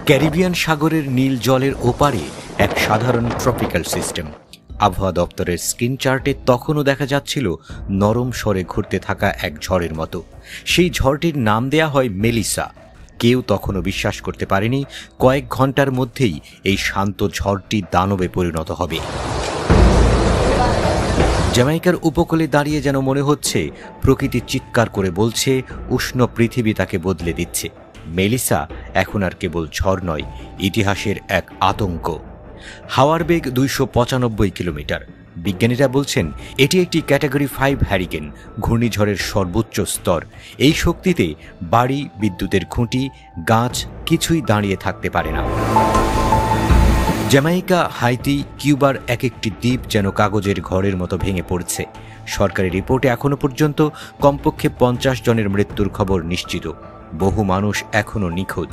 Caribbean সাগরের নীল জলের ওপারে এক সাধারণ ট্রপিক্যাল সিস্টেম। আবহাওয়া দপ্তরের স্ক্রিন চার্টে তখনও দেখা যাচ্ছিল নরম স্বরে ঘুরতে থাকা এক ঝড়ের মতো। সেই ঝড়টির নাম দেয়া হয় মেলিসা। কেউ তখনও বিশ্বাস করতে পারেনি কয়েক ঘন্টার মধ্যেই এই শান্ত ঝড়টি দানবে পরিণত হবে। জ্যামাইকার উপকূলে দাঁড়িয়ে যেন মনে হচ্ছে প্রকৃতি চিৎকার করে বলছে উষ্ণ পৃথিবী তাকে বদলে দিচ্ছে। মেলিসা এখন আর কেবল ঝড় নয়, ইতিহাসের এক আতঙ্ক। হাওয়ার বেগ 295 কিলোমিটার। বিজ্ঞানীরা বলছেন এটি একটি ক্যাটাগরি 5 হ্যারিকেন, ঘূর্ণিঝড়ের সর্বোচ্চ স্তর। এই শক্তিতে বাড়ি, বিদ্যুতের খুঁটি, গাছ কিছুই দাঁড়িয়ে থাকতে পারে না। জ্যামাইকা, হাইতি, কিউবার এক একটি দ্বীপ যেন কাগজের ঘরের মতো ভেঙে পড়ছে। সরকারি রিপোর্টে এখনো পর্যন্ত কমপক্ষে 50 জনের মৃত্যুর খবর নিশ্চিত। বহু মানুষ এখনও নিখোঁজ।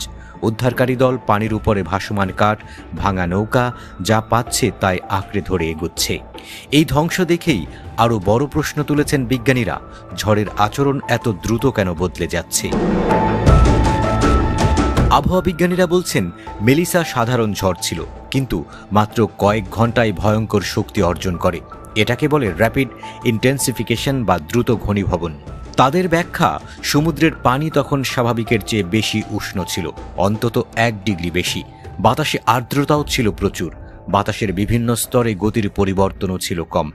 উদ্ধারকারী দল পানির উপরে ভাসমান কাঠ, ভাঙা নৌকা যা পাচ্ছে তাই আঁকড়ে ধরে এগোচ্ছে। এই ধ্বংস দেখেই আরও বড় প্রশ্ন তুলেছেন বিজ্ঞানীরা, ঝড়ের আচরণ এত দ্রুত কেন বদলে যাচ্ছে। আবহাওয়া বিজ্ঞানীরা বলছেন মেলিসা সাধারণ ঝড় ছিল, কিন্তু মাত্র কয়েক ঘন্টায় ভয়ঙ্কর শক্তি অর্জন করে। এটাকে বলে র্যাপিড ইন্টেন্সিফিকেশন বা দ্রুত ঘনীভবন। তাদের ব্যাখ্যা, সমুদ্রের পানি তখন স্বাভাবিকের চেয়ে বেশি উষ্ণ ছিল, অন্তত 1 ডিগ্রি বেশি। বাতাসে আর্দ্রতাও ছিল প্রচুর। বাতাসের বিভিন্ন স্তরে গতির পরিবর্তনও ছিল কম।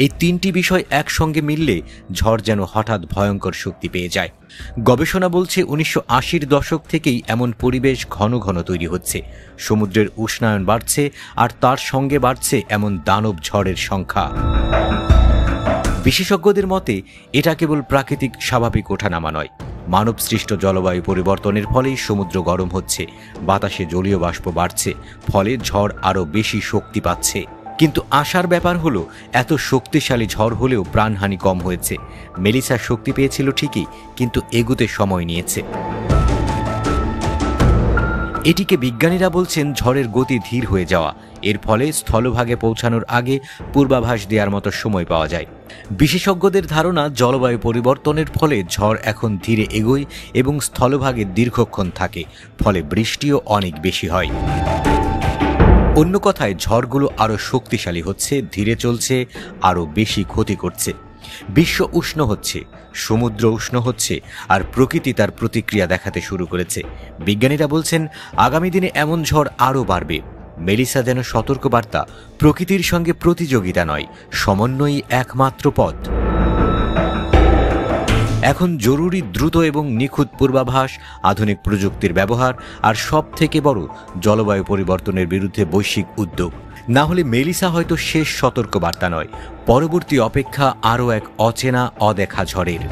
এই 3টি বিষয় একসঙ্গে মিললে ঝড় যেন হঠাৎ ভয়ঙ্কর শক্তি পেয়ে যায়। গবেষণা বলছে 1980-র দশক থেকেই এমন পরিবেশ ঘন ঘন তৈরি হচ্ছে। সমুদ্রের উষ্ণায়ন বাড়ছে, আর তার সঙ্গে বাড়ছে এমন দানব ঝড়ের সংখ্যা। বিশেষজ্ঞদের মতে এটা কেবল প্রাকৃতিক স্বাভাবিক ওঠানামা নয়, মানবসৃষ্ট জলবায়ু পরিবর্তনের ফলেই সমুদ্র গরম হচ্ছে, বাতাসে জলীয় বাষ্প বাড়ছে, ফলে ঝড় আরও বেশি শক্তি পাচ্ছে। কিন্তু আশার ব্যাপার হলো, এত শক্তিশালী ঝড় হলেও প্রাণহানি কম হয়েছে। মেলিসা শক্তি পেয়েছিল ঠিকই, কিন্তু এগুতে সময় নিয়েছে। এটিকে বিজ্ঞানীরা বলছেন ঝড়ের গতি ধীর হয়ে যাওয়া। এর ফলে স্থলভাগে পৌঁছানোর আগে পূর্বাভাস দেওয়ার মতো সময় পাওয়া যায়। বিশেষজ্ঞদের ধারণা, জলবায়ু পরিবর্তনের ফলে ঝড় এখন ধীরে এগোয় এবং স্থলভাগে দীর্ঘক্ষণ থাকে, ফলে বৃষ্টিও অনেক বেশি হয়। অন্য কথায়, ঝড়গুলো আরও শক্তিশালী হচ্ছে, ধীরে চলছে, আরও বেশি ক্ষতি করছে। বিশ্ব উষ্ণ হচ্ছে, সমুদ্র উষ্ণ হচ্ছে, আর প্রকৃতি তার প্রতিক্রিয়া দেখাতে শুরু করেছে। বিজ্ঞানীরা বলছেন আগামী দিনে এমন ঝড় আরও বাড়বে। মেলিসা যেন সতর্কবার্তা, প্রকৃতির সঙ্গে প্রতিযোগিতা নয়, সমন্বয়ই একমাত্র পথ। এখন জরুরি দ্রুত এবং নিখুঁত পূর্বাভাস, আধুনিক প্রযুক্তির ব্যবহার, আর সব থেকে বড়, জলবায়ু পরিবর্তনের বিরুদ্ধে বৈশ্বিক উদ্যোগ। না হলে মেলিসা হয়তো শেষ সতর্কবার্তা নয়, পরবর্তী অপেক্ষা আরও এক অচেনা, অদেখা ঝড়ের।